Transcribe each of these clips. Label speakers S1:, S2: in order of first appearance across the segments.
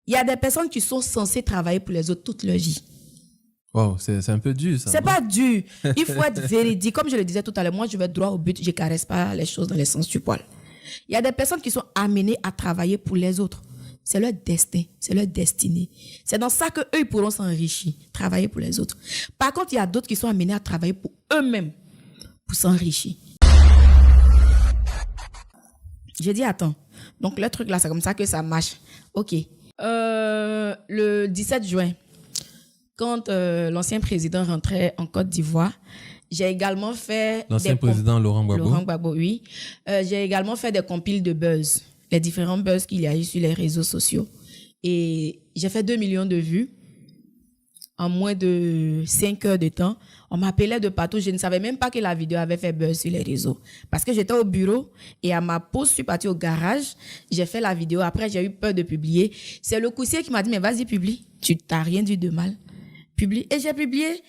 S1: Il y a des personnes qui sont censées travailler pour les autres toute leur vie.
S2: Wow, c'est un peu dur, ça.
S1: C'est pas dur. Il faut être véridique. Comme je le disais tout à l'heure, moi, je vais droit au but. Je caresse pas les choses dans le sens du poil. Il y a des personnes qui sont amenées à travailler pour les autres. C'est leur destin, c'est leur destinée. C'est dans ça qu'eux, ils pourront s'enrichir, travailler pour les autres. Par contre, il y a d'autres qui sont amenés à travailler pour eux-mêmes, pour s'enrichir. J'ai dit, attends. Donc, le truc là, c'est comme ça que ça marche. OK. Le 17 juin, quand l'ancien président rentrait en Côte d'Ivoire, j'ai également fait...
S2: L'ancien président Laurent Gbagbo.
S1: Laurent Gbagbo, oui. J'ai également fait des compiles de buzz, les différents buzz qu'il y a eu sur les réseaux sociaux. Et j'ai fait 2 millions de vues en moins de 5 heures de temps. On m'appelait de partout. Je ne savais même pas que la vidéo avait fait buzz sur les réseaux. Parce que j'étais au bureau et à ma pause, je suis partie au garage. J'ai fait la vidéo. Après, j'ai eu peur de publier. C'est le coussier qui m'a dit, mais vas-y, publie. Tu t'as rien dit de mal. Publie. Et j'ai publié.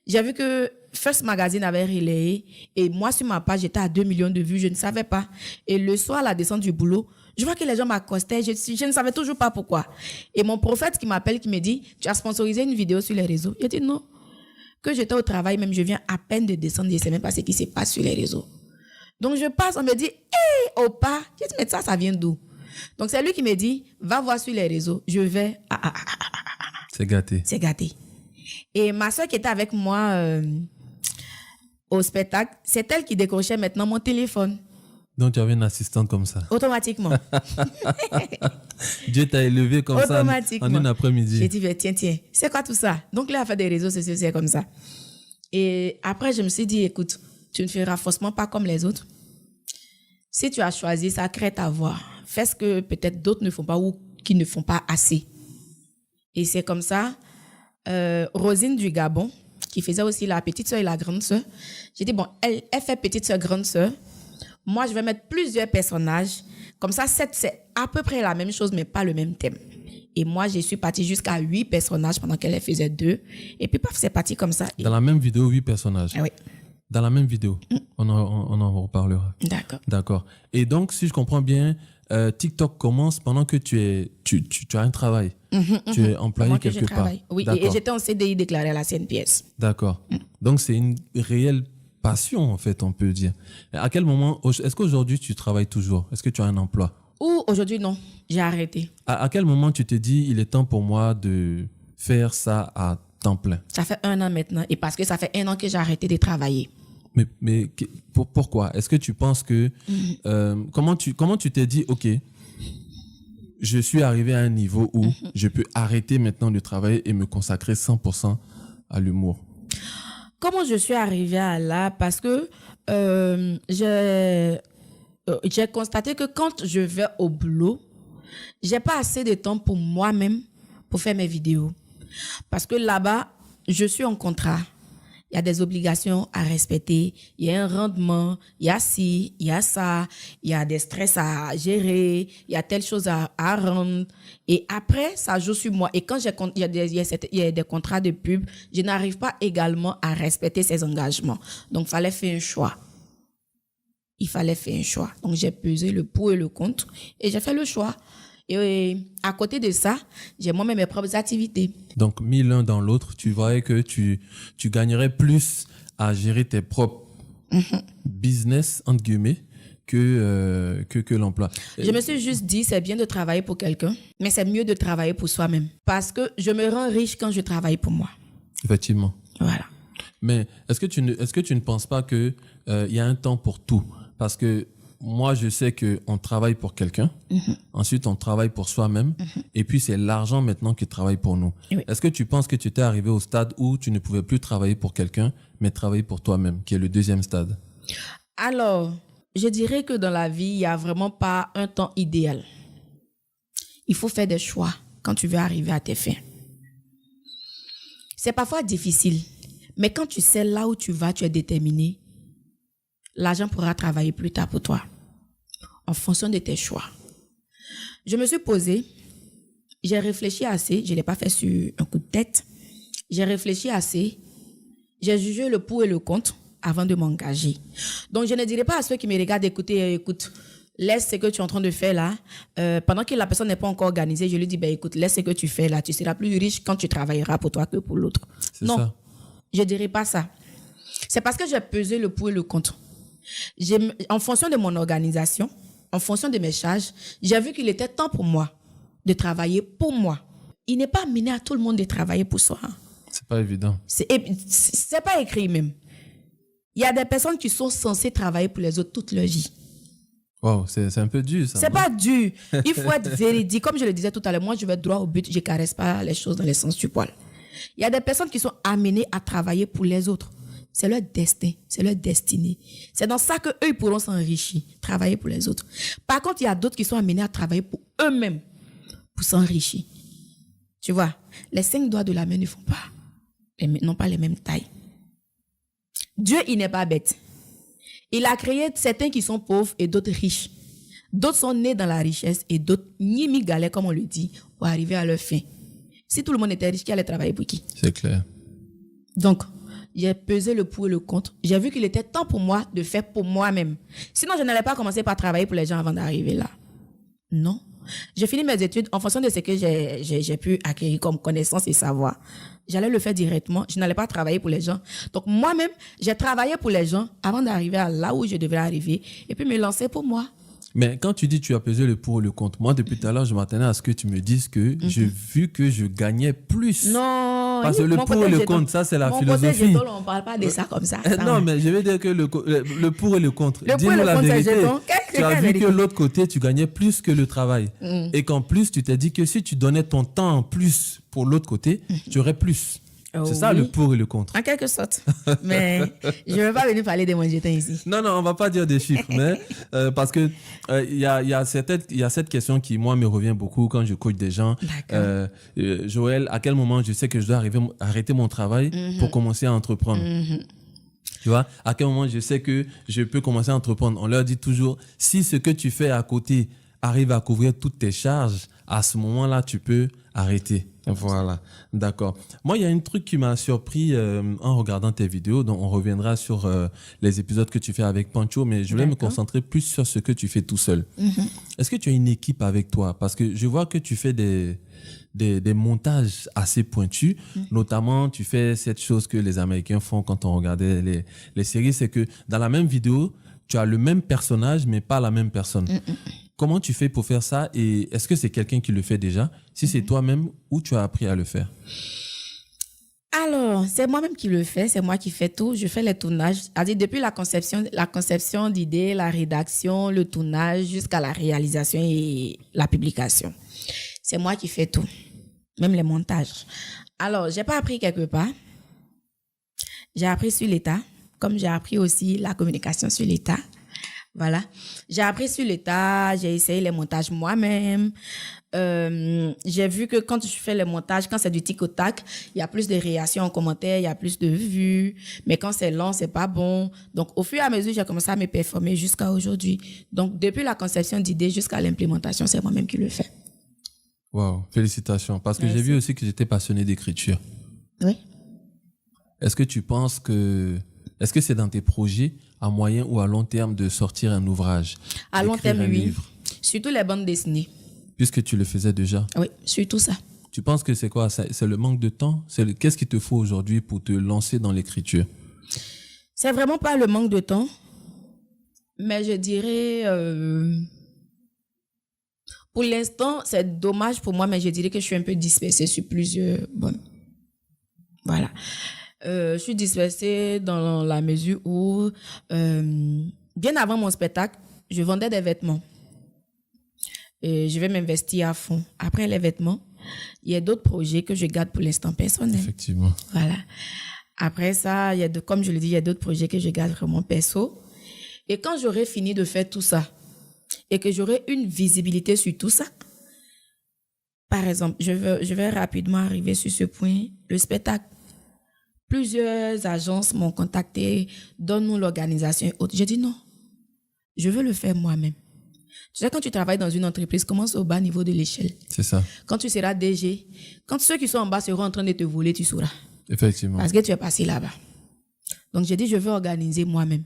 S1: J'ai vu que First Magazine avait relayé. Et moi, sur ma page, j'étais à 2 millions de vues. Je ne savais pas. Et le soir, à la descente du boulot, je vois que les gens m'accostaient. Je ne savais toujours pas pourquoi. Et mon prophète qui m'appelle, qui me dit, tu as sponsorisé une vidéo sur les réseaux. J'ai dit non. Que j'étais au travail, même je viens à peine de descendre. Je ne sais même pas ce qui se passe sur les réseaux. Donc je passe, on me dit, hé, Opa. Je dis, mais ça vient d'où? Donc c'est lui qui me dit, va voir sur les réseaux. Je vais.
S2: C'est gâté.
S1: C'est gâté. Et ma soeur qui était avec moi au spectacle, c'est elle qui décrochait maintenant mon téléphone.
S2: Donc, tu avais une assistante comme ça.
S1: Automatiquement.
S2: Dieu t'a élevé comme ça en une après-midi.
S1: J'ai dit, tiens, c'est quoi tout ça? Donc, là, à faire des réseaux sociaux, c'est comme ça. Et après, je me suis dit, écoute, tu ne feras forcément pas comme les autres. Si tu as choisi ça, crée ta voix. Fais ce que peut-être d'autres ne font pas ou qui ne font pas assez. Et c'est comme ça, Rosine du Gabon, qui faisait aussi la petite sœur et la grande sœur, j'ai dit, bon, elle fait petite sœur, grande sœur. Moi, je vais mettre plusieurs personnages. Comme ça, c'est à peu près la même chose, mais pas le même thème. Et moi, je suis partie jusqu'à 8 personnages pendant qu'elle faisait 2. Et puis, paf, c'est parti comme ça.
S2: Dans la même vidéo, 8 personnages?
S1: Oui.
S2: Dans la même vidéo? On en reparlera.
S1: D'accord.
S2: D'accord. Et donc, si je comprends bien, TikTok commence pendant que tu as un travail. Tu es employé quelque part.
S1: Oui, et j'étais en CDI déclaré à la CNPS.
S2: D'accord. Donc, c'est une réelle passion, en fait, on peut dire. À quel moment, est-ce qu'aujourd'hui, tu travailles toujours? Est-ce que tu as un emploi?
S1: Ou aujourd'hui, non. J'ai arrêté.
S2: À quel moment tu te dis, il est temps pour moi de faire ça à temps plein?
S1: Ça fait 1 an maintenant. Et parce que ça fait 1 an que j'ai arrêté de travailler.
S2: Mais pourquoi? Est-ce que tu penses que... comment tu t'es dit, OK, je suis arrivé à un niveau où je peux arrêter maintenant de travailler et me consacrer 100% à l'humour?
S1: Comment je suis arrivée à là? Parce que j'ai constaté que quand je vais au boulot, j'ai pas assez de temps pour moi-même pour faire mes vidéos. Parce que là-bas, je suis en contrat. Il y a des obligations à respecter, il y a un rendement, il y a ci, il y a ça, il y a des stress à gérer, il y a telle chose à rendre. Et après, ça joue sur moi. Et quand il y a des contrats de pub, je n'arrive pas également à respecter ces engagements. Donc, il fallait faire un choix. Donc, j'ai pesé le pour et le contre et j'ai fait le choix. Et à côté de ça, j'ai moi-même mes propres activités. Donc,
S2: mis l'un dans l'autre, tu voyais que tu gagnerais plus à gérer tes propres business, entre guillemets, que l'emploi.
S1: Je me suis juste dit, c'est bien de travailler pour quelqu'un, mais c'est mieux de travailler pour soi-même. Parce que je me rends riche quand je travaille pour moi.
S2: Effectivement.
S1: Voilà.
S2: Mais est-ce que tu ne penses pas qu'il y a un temps pour tout? Parce que moi, je sais qu'on travaille pour quelqu'un. Ensuite, on travaille pour soi-même. Et puis, c'est l'argent maintenant qui travaille pour nous. Oui. Est-ce que tu penses que tu étais arrivé au stade où tu ne pouvais plus travailler pour quelqu'un, mais travailler pour toi-même, qui est le deuxième stade?
S1: Alors, je dirais que dans la vie, il n'y a vraiment pas un temps idéal. Il faut faire des choix quand tu veux arriver à tes fins. C'est parfois difficile. Mais quand tu sais là où tu vas, tu es déterminé, l'argent pourra travailler plus tard pour toi, en fonction de tes choix. Je me suis posée, j'ai réfléchi assez, je ne l'ai pas fait sur un coup de tête, j'ai réfléchi assez, j'ai jugé le pour et le contre avant de m'engager. Donc, je ne dirais pas à ceux qui me regardent, écoute, laisse ce que tu es en train de faire là. Pendant que la personne n'est pas encore organisée, je lui dis, ben écoute, laisse ce que tu fais là. Tu seras plus riche quand tu travailleras pour toi que pour l'autre. Non,
S2: ça.
S1: Je ne dirais pas ça. C'est parce que j'ai pesé le pour et le contre. En fonction de mon organisation, en fonction de mes charges, j'ai vu qu'il était temps pour moi de travailler pour moi. Il n'est pas amené à tout le monde de travailler pour soi.
S2: C'est pas évident.
S1: C'est pas écrit même. Il y a des personnes qui sont censées travailler pour les autres toute leur vie.
S2: Wow, c'est un peu dur, ça.
S1: C'est pas dur. Il faut être véridique. Comme je le disais tout à l'heure, moi, je vais droit au but. Je ne caresse pas les choses dans le sens du poil. Il y a des personnes qui sont amenées à travailler pour les autres. C'est leur destin, c'est leur destinée. C'est dans ça qu'eux, ils pourront s'enrichir, travailler pour les autres. Par contre, il y a d'autres qui sont amenés à travailler pour eux-mêmes, pour s'enrichir. Tu vois, les 5 doigts de la main ne font pas, n'ont pas les mêmes tailles. Dieu, il n'est pas bête. Il a créé certains qui sont pauvres et d'autres riches. D'autres sont nés dans la richesse et d'autres, ni mi-galais, comme on le dit, pour arriver à leur fin. Si tout le monde était riche, qui allait travailler pour qui?
S2: C'est clair.
S1: Donc, j'ai pesé le pour et le contre. J'ai vu qu'il était temps pour moi de faire pour moi-même. Sinon, je n'allais pas commencer par travailler pour les gens avant d'arriver là. Non. J'ai fini mes études en fonction de ce que j'ai pu acquérir comme connaissance et savoir. J'allais le faire directement. Je n'allais pas travailler pour les gens. Donc, moi-même, j'ai travaillé pour les gens avant d'arriver à là où je devrais arriver et puis me lancer pour moi.
S2: Mais quand tu dis que tu as pesé le pour et le contre, moi, depuis tout à l'heure, je m'attendais à ce que tu me dises que j'ai vu que je gagnais plus.
S1: Non.
S2: Parce que le pour et le contre, ça, c'est la philosophie.
S1: Mon côté, on ne parle pas de ça comme ça.
S2: Non, mais je veux dire que le pour et le contre.
S1: Le pour et le contre, c'est jeton.
S2: Tu as vu que l'autre côté, tu gagnais plus que le travail. Et qu'en plus, tu t'es dit que si tu donnais ton temps en plus pour l'autre côté, tu aurais plus. C'est ça le pour et le contre.
S1: En quelque sorte. Mais je ne vais pas venir parler de mon jeton ici.
S2: Non, on ne va pas dire des chiffres. Mais parce que il y a cette question qui, moi, me revient beaucoup quand je coach des gens. Joël, à quel moment je sais que je dois arrêter mon travail pour commencer à entreprendre? Tu vois, à quel moment je sais que je peux commencer à entreprendre? On leur dit toujours, si ce que tu fais à côté arrive à couvrir toutes tes charges, à ce moment-là, tu peux arrêter. Voilà, d'accord. Moi, il y a un truc qui m'a surpris en regardant tes vidéos. Donc, on reviendra sur les épisodes que tu fais avec Pancho, mais je voulais me concentrer plus sur ce que tu fais tout seul. Est-ce que tu as une équipe avec toi? Parce que je vois que tu fais des montages assez pointus. Notamment, tu fais cette chose que les Américains font quand on regardait les séries, c'est que dans la même vidéo, tu as le même personnage, mais pas la même personne. Comment tu fais pour faire ça et est-ce que c'est quelqu'un qui le fait déjà? Si c'est toi-même, où tu as appris à le faire?
S1: Alors, c'est moi-même qui le fais, c'est moi qui fais tout. Je fais les tournages, c'est-à-dire depuis la conception d'idées, la rédaction, le tournage, jusqu'à la réalisation et la publication. C'est moi qui fais tout, même les montages. Alors, j'ai pas appris quelque part. J'ai appris sur l'État, comme j'ai appris aussi la communication sur l'État. Voilà. J'ai appris sur l'État, j'ai essayé les montages moi-même. J'ai vu que quand je fais les montages, quand c'est du tic au tac, il y a plus de réactions en commentaire, il y a plus de vues. Mais quand c'est lent, c'est pas bon. Donc, au fur et à mesure, j'ai commencé à me performer jusqu'à aujourd'hui. Donc, depuis la conception d'idées jusqu'à l'implémentation, c'est moi-même qui le fais.
S2: Wow, félicitations. Parce que j'ai vu aussi que j'étais passionné d'écriture.
S1: Oui.
S2: Est-ce que tu penses est-ce que c'est dans tes projets à moyen ou à long terme de sortir un ouvrage?
S1: À long terme, oui. Surtout les bandes dessinées.
S2: Puisque tu le faisais déjà.
S1: Oui, surtout ça.
S2: Tu penses que c'est quoi? C'est le manque de temps? Qu'est-ce qu'il te faut aujourd'hui pour te lancer dans l'écriture?
S1: C'est vraiment pas le manque de temps. Mais je dirais... pour l'instant, c'est dommage pour moi, mais je dirais que je suis un peu dispersée sur plusieurs... Bon, voilà. Je suis dispersée dans la mesure où, bien avant mon spectacle, je vendais des vêtements. Et je vais m'investir à fond. Après les vêtements, il y a d'autres projets que je garde pour l'instant personnel.
S2: Effectivement.
S1: Voilà. Après ça, comme je le dis, il y a d'autres projets que je garde vraiment perso. Et quand j'aurai fini de faire tout ça, et que j'aurai une visibilité sur tout ça, par exemple, je vais rapidement arriver sur ce point, le spectacle. Plusieurs agences m'ont contacté, donne-nous l'organisation et autres. J'ai dit non, je veux le faire moi-même. Tu sais, quand tu travailles dans une entreprise, commence au bas niveau de l'échelle.
S2: C'est ça.
S1: Quand tu seras DG, quand ceux qui sont en bas seront en train de te voler, tu sauras.
S2: Effectivement.
S1: Parce que tu es passé là-bas. Donc, j'ai dit, je veux organiser moi-même.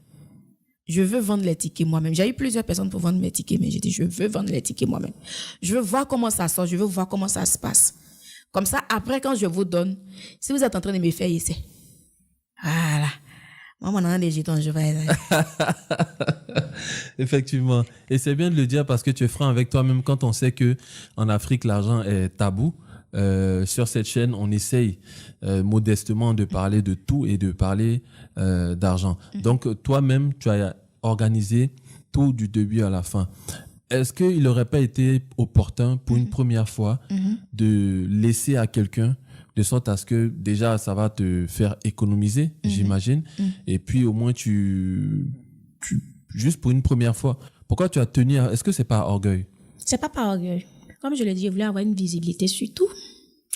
S1: je veux vendre les tickets moi-même. J'ai eu plusieurs personnes pour vendre mes tickets, mais j'ai dit, je veux vendre les tickets moi-même. Je veux voir comment ça sort, je veux voir comment ça se passe. Comme ça, après, quand je vous donne, si vous êtes en train de me faire essayer, voilà. Moi, mon nom des jetons, je vais.
S2: Effectivement. Et c'est bien de le dire parce que tu es franc avec toi-même quand on sait que en Afrique, l'argent est tabou. Sur cette chaîne, on essaye modestement de parler de tout et de parler d'argent. Donc, toi-même, tu as organisé tout du début à la fin. Est-ce qu'il n'aurait pas été opportun pour une première fois de laisser à quelqu'un de sorte à ce que déjà ça va te faire économiser, j'imagine, et puis au moins juste pour une première fois. Pourquoi tu as tenu à... Est-ce que c'est pas orgueil?
S1: C'est pas par orgueil. Comme je l'ai dit, je voulais avoir une visibilité sur tout.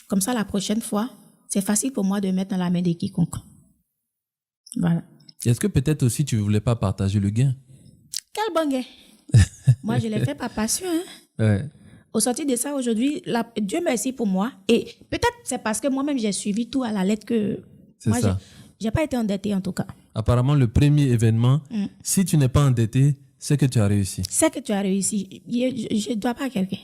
S1: Comme ça, la prochaine fois, c'est facile pour moi de mettre dans la main de quiconque. Voilà.
S2: Est-ce que peut-être aussi tu voulais pas partager le gain?
S1: Quel bon gain! Moi, je l'ai fait par passion. Hein?
S2: Ouais.
S1: Au sortir de ça, aujourd'hui, Dieu merci pour moi. Et peut-être c'est parce que moi-même, j'ai suivi tout à la lettre que...
S2: C'est
S1: moi,
S2: ça.
S1: J'ai pas été endettée en tout cas.
S2: Apparemment, le premier événement, si tu n'es pas endetté, c'est que tu as réussi.
S1: C'est que tu as réussi. Je ne dois pas à quelqu'un.